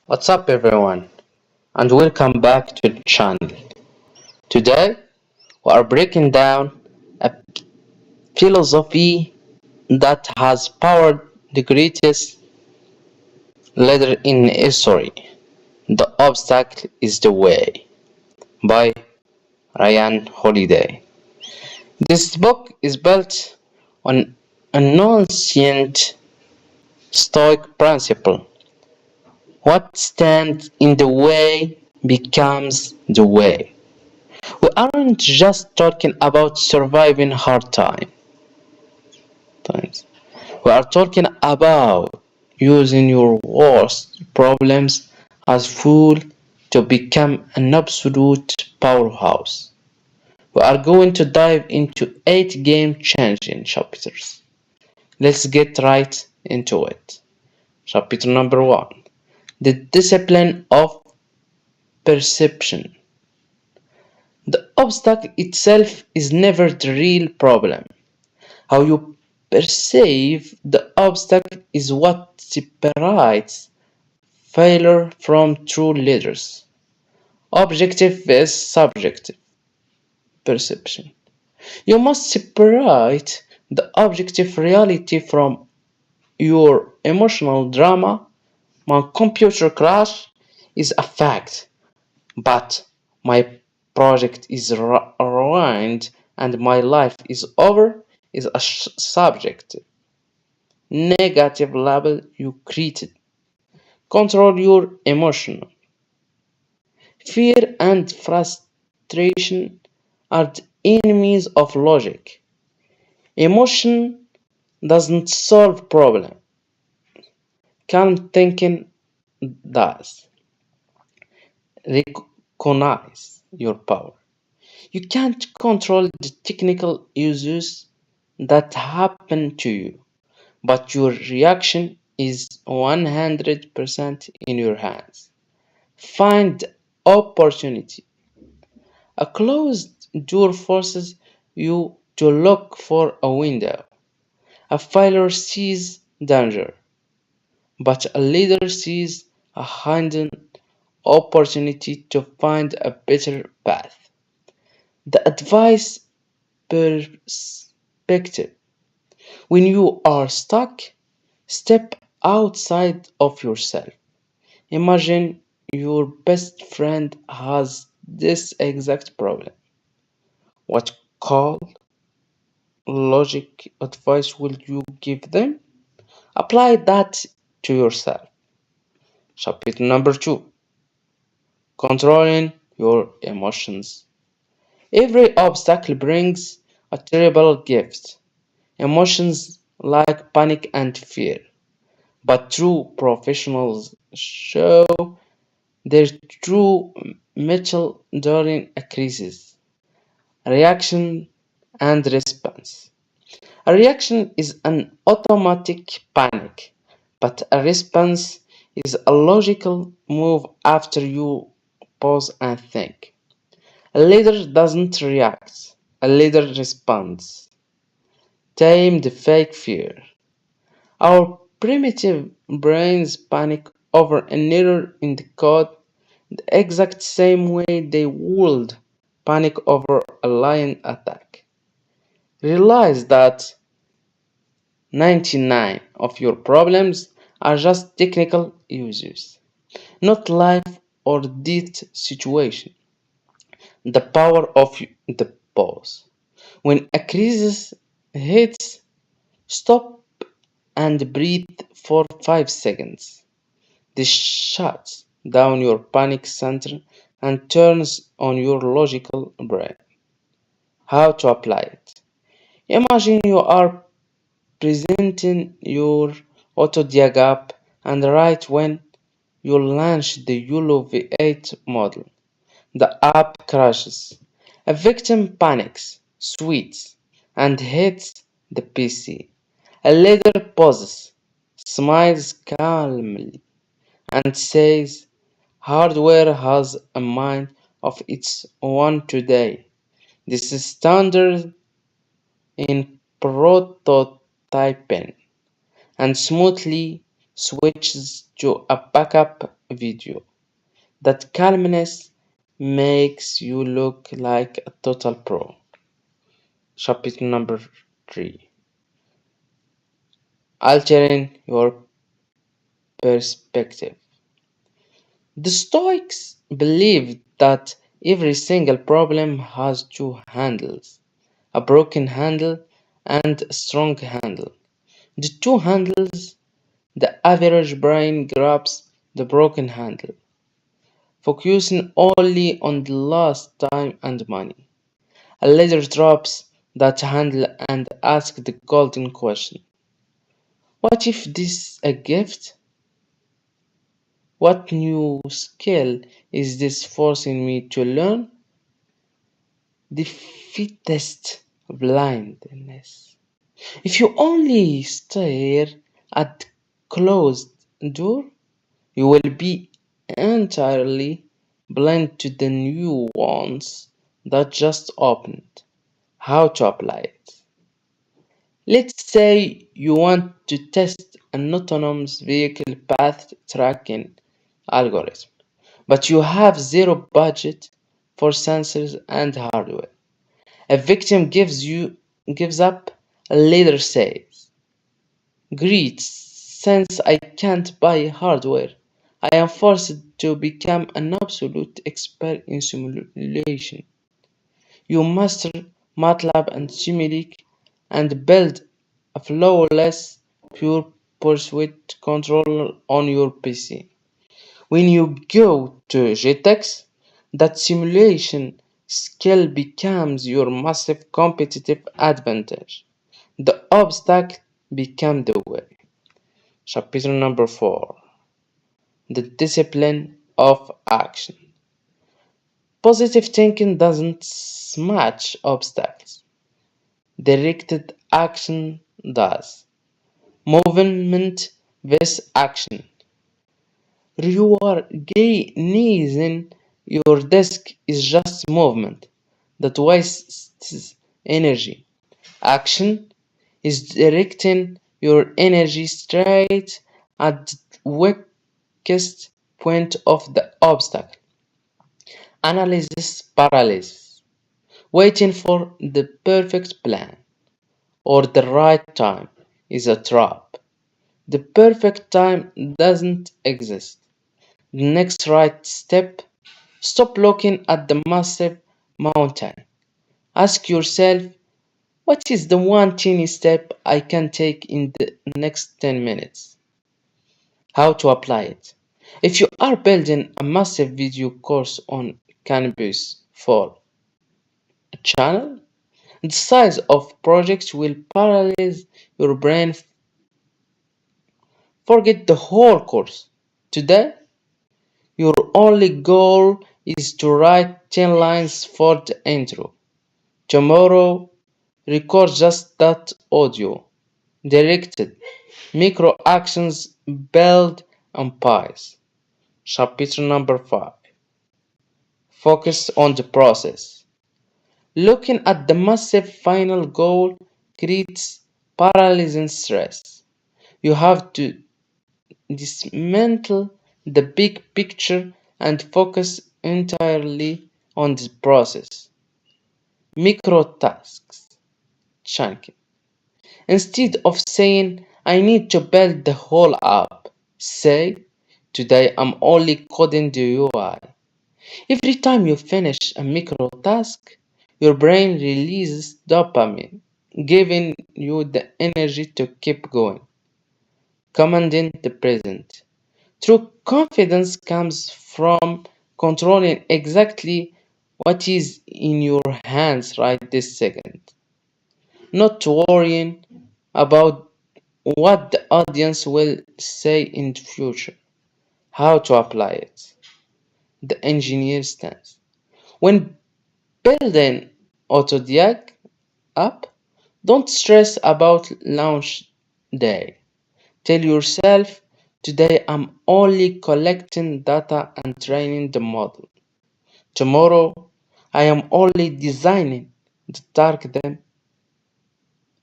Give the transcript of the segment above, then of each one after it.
What's up everyone and welcome back to the channel. Today we are breaking down a philosophy that has powered the greatest leader in history. The obstacle is the way by Ryan Holiday. This book is built on an ancient Stoic principle. What stands in the way becomes the way. We aren't just talking about surviving hard times. We are talking about using your worst problems as fuel to become an absolute powerhouse. We are going to dive into 8 game-changing chapters. Let's get right into it. Chapter number 1. The discipline of perception. The obstacle itself is never the real problem. How you perceive the obstacle is what separates failure from true leaders. Objective is subjective perception. You must separate the objective reality from your emotional drama. My computer crash is a fact, but my project is ruined and my life is over is a subjective negative label you created. Control your emotion. Fear and frustration are the enemies of logic. Emotion doesn't solve problem. Calm thinking does. Recognize your power. You can't control the technical issues that happen to you, but your reaction is 100% in your hands. Find opportunity. A closed door forces you to look for a window. A failure sees danger, but a leader sees a hidden opportunity to find a better path. The advice perspective. When you are stuck, step outside of yourself. Imagine your best friend has this exact problem. What cold logic advice will you give them? Apply that to yourself. Chapter number 2. Controlling your emotions. Every obstacle brings a terrible gift. Emotions like panic and fear. But true professionals show their true mettle during a crisis. Reaction and response. A reaction is an automatic panic, but a response is a logical move after you pause and think. A leader doesn't react, a leader responds. Tame the fake fear. Our primitive brains panic over an error in the code the exact same way they would panic over a lion attack. Realize that 99 of your problems are just technical issues, not life or death situation. The power of the pause. When a crisis hits, stop and breathe for 5 seconds. This shuts down your panic center and turns on your logical brain. How to apply it? Imagine you are presenting your AutoDiag app and right when you launch the YOLO V8 model, the app crashes. A victim panics, sweats, and hits the PC. A leader pauses, smiles calmly, and says, hardware has a mind of its own today. This is standard in prototyping and smoothly switches to a backup video. That calmness makes you look like a total pro. Chapter number 3. Altering your perspective. The Stoics believed that every single problem has two handles, a broken handle and a strong handle. The two handles, the average brain grabs the broken handle, focusing only on the lost time and money. A leader drops that handle and asks the golden question: what if this is a gift? What new skill is this forcing me to learn? Defeatist blindness. If you only stare at the closed door, you will be entirely blind to the new ones that just opened. How to apply it? Let's say you want to test an autonomous vehicle path tracking algorithm, but you have zero budget for sensors and hardware. A victim gives up, a leader says, "Great, since I can't buy hardware, I am forced to become an absolute expert in simulation. You master MATLAB and Simulink and build a flawless pure pursuit controller on your PC. When you go to GTX, that simulation skill becomes your massive competitive advantage. The obstacle becomes the way." Chapter number 4. The discipline of action. Positive thinking doesn't smash obstacles. Directed action does. Movement with action. Reorganizing your desk is just movement that wastes energy. Action is directing your energy straight at the weakest point of the obstacle. Analysis paralysis. Waiting for the perfect plan or the right time is a trap. The perfect time doesn't exist. The next right step. Stop looking at the massive mountain. Ask yourself, what is the one tiny step I can take in the next 10 minutes? How to apply it? If you are building a massive video course on Canvas for a channel, the size of projects will paralyze your brain. Forget the whole course. Today, your only goal is to write 10 lines for the intro. Tomorrow, record just that audio. Directed. Micro actions build empires. Chapter number 5. Focus on the process. Looking at the massive final goal creates paralyzing stress. You have to dismantle the big picture and focus entirely on the process. Micro tasks. Chunking. Instead of saying, I need to build the whole app, say, today I'm only coding the UI. Every time you finish a micro task, your brain releases dopamine, giving you the energy to keep going. Commanding the present. True confidence comes from controlling exactly what is in your hands right this second, not worrying about what the audience will say in the future. How to apply it? The engineer stance. When building Autodiag app, don't stress about launch day. Tell yourself, today I'm only collecting data and training the model. Tomorrow, I am only designing the target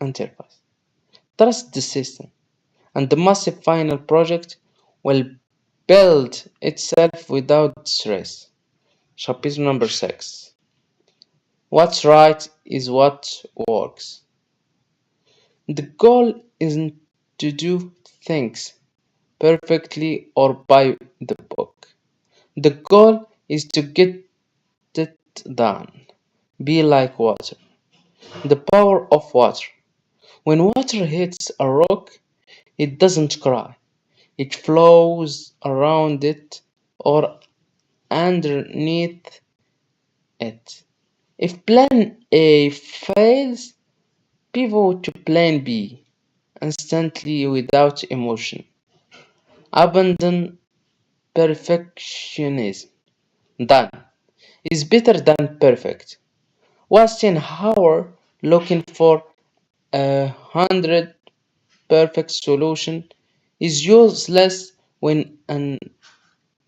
interface. Trust the system and the massive final project will build itself without stress. Chapter number 6. What's right is what works. The goal isn't to do things perfectly or by the book. The goal is to get it done. Be like water. The power of water. When water hits a rock, it doesn't cry. It flows around it or underneath it. If plan A fails, pivot to plan B instantly without emotion. Abandon perfectionism. Done is better than perfect. Wasting an hour looking for 100 perfect solution is useless when an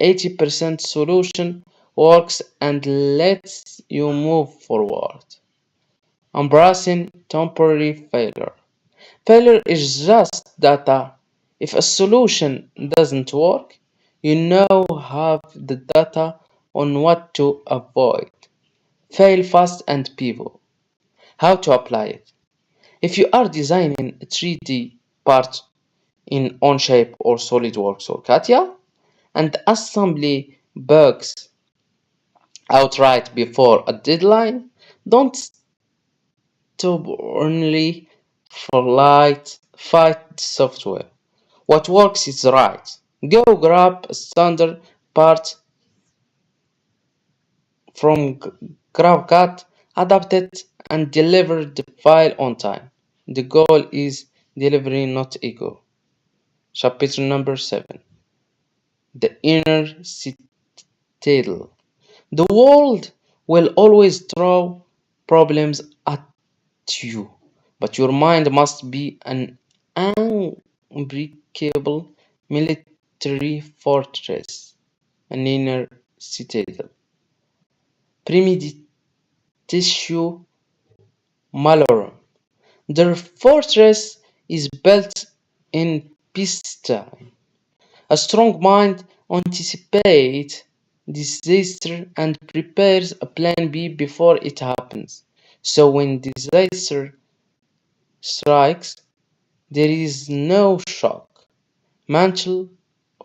80% solution works and lets you move forward. Embracing temporary failure. Failure is just data. If a solution doesn't work, you now have the data on what to avoid. Fail fast and pivot. How to apply it? If you are designing a 3D part in Onshape or SolidWorks or Katia, and assembly bugs outright before a deadline, don't stubbornly fight software. What works is right. Go grab a standard part from GrabCAD, adapt it, and deliver the file on time. The goal is delivery, not ego. Chapter number 7. The inner citadel. The world will always throw problems at you, but your mind must be an unbreakable military fortress, an inner citadel. Premeditatio malorum. Their fortress is built in peacetime. A strong mind anticipates disaster and prepares a plan B before it happens. So when disaster strikes, there is no shock. Mental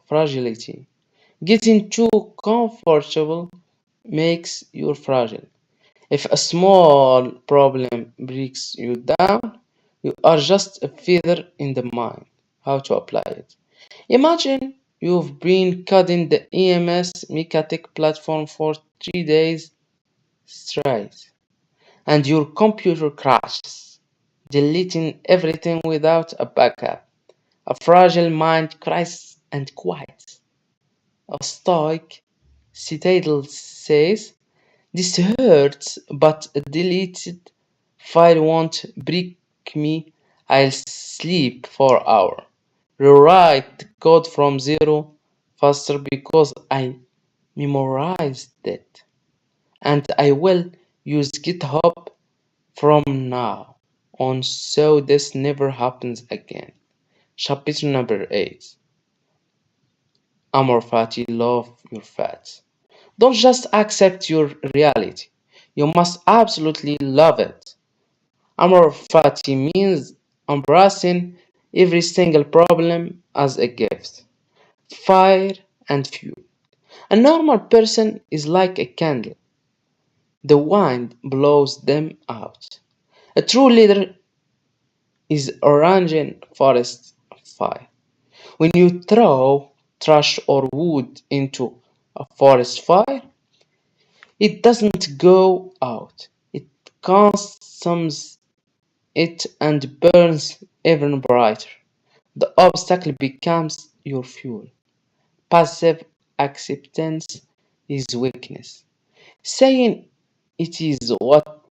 fragility. Getting too comfortable makes you fragile. If a small problem breaks you down, you are just a feather in the mind. How to apply it? Imagine you've been coding the E.M.S mechanic platform for 3 days straight, and your computer crashes, deleting everything without a backup. A fragile mind cries and quiets. A stoic Citadel says, "This hurts, but a deleted file won't break me. I'll sleep for an hour. Rewrite the code from zero faster because I memorized it. And I will use GitHub from now on so this never happens again." Chapter number 8. Amor Fati, love your fats. Don't just accept your reality. You must absolutely love it. Amor Fati means embracing every single problem as a gift. Fire and fuel. A normal person is like a candle. The wind blows them out. A true leader is orange forest fire. When you throw trash or wood into a forest fire, it doesn't go out. It consumes it and burns even brighter. The obstacle becomes your fuel. Passive acceptance is weakness. Saying it is what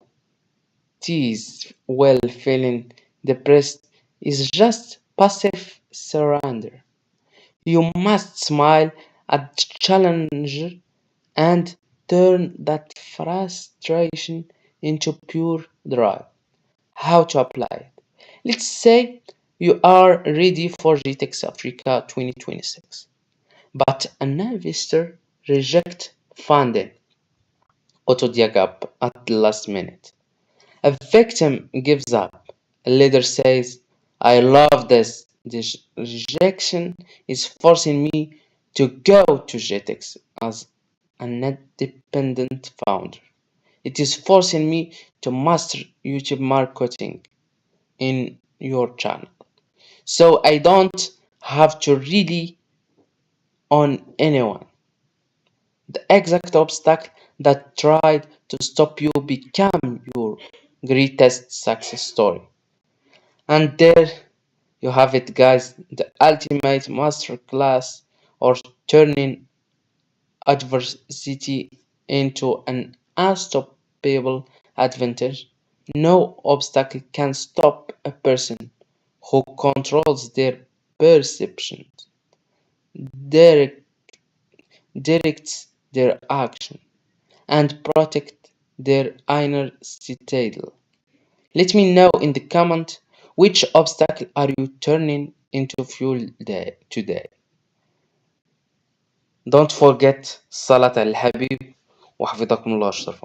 it is while feeling depressed is just passive surrender. You must smile at the challenge and turn that frustration into pure drive. How to apply it? Let's say you are ready for GTX Africa 2026. But an investor reject funding, auto dig up at the last minute. A victim gives up. A leader says, I love this. This rejection is forcing me to go to GTX as an independent founder. It is forcing me to master YouTube marketing in your channel. So I don't have to rely on anyone. The exact obstacle that tried to stop you become your greatest success story. And there you have it, guys, the ultimate masterclass or turning adversity into an unstoppable advantage. No obstacle can stop a person who controls their perceptions, direct, directs their action, and protect their inner citadel. Let me know in the comment which obstacle are you turning into fuel today. Don't forget صلاة على الحبيب وحفظكم الله أشرف.